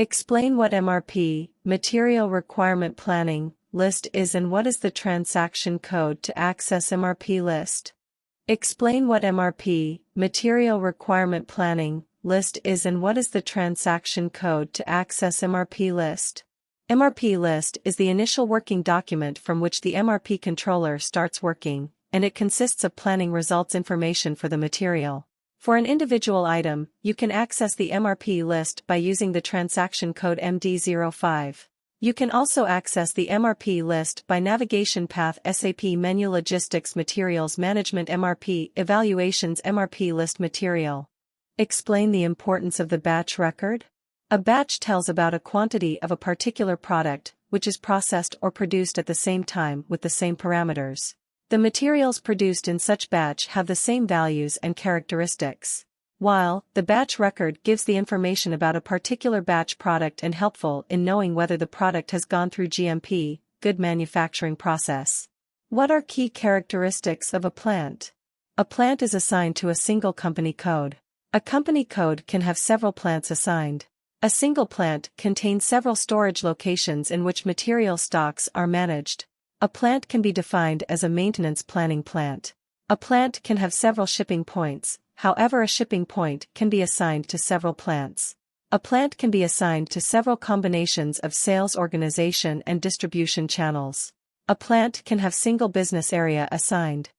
Explain what MRP, Material Requirement Planning, list is and what is the transaction code to access MRP list. Explain what MRP, Material Requirement Planning, list is and what is the transaction code to access MRP list. MRP list is the initial working document from which the MRP controller starts working, and it consists of planning results information for the material. For an individual item, you can access the MRP list by using the transaction code MD05. You can also access the MRP list by navigation path SAP Menu Logistics Materials Management MRP Evaluations MRP List Material. Explain the importance of the batch record. A batch tells about a quantity of a particular product, which is processed or produced at the same time with the same parameters. The materials produced in such batch have the same values and characteristics. While the batch record gives the information about a particular batch product and helpful in knowing whether the product has gone through GMP, good manufacturing process. What are key characteristics of a plant? A plant is assigned to a single company code. A company code can have several plants assigned. A single plant contains several storage locations in which material stocks are managed. A plant can be defined as a maintenance planning plant. A plant can have several shipping points. However, a shipping point can be assigned to several plants. A plant can be assigned to several combinations of sales organization and distribution channels. A plant can have single business area assigned.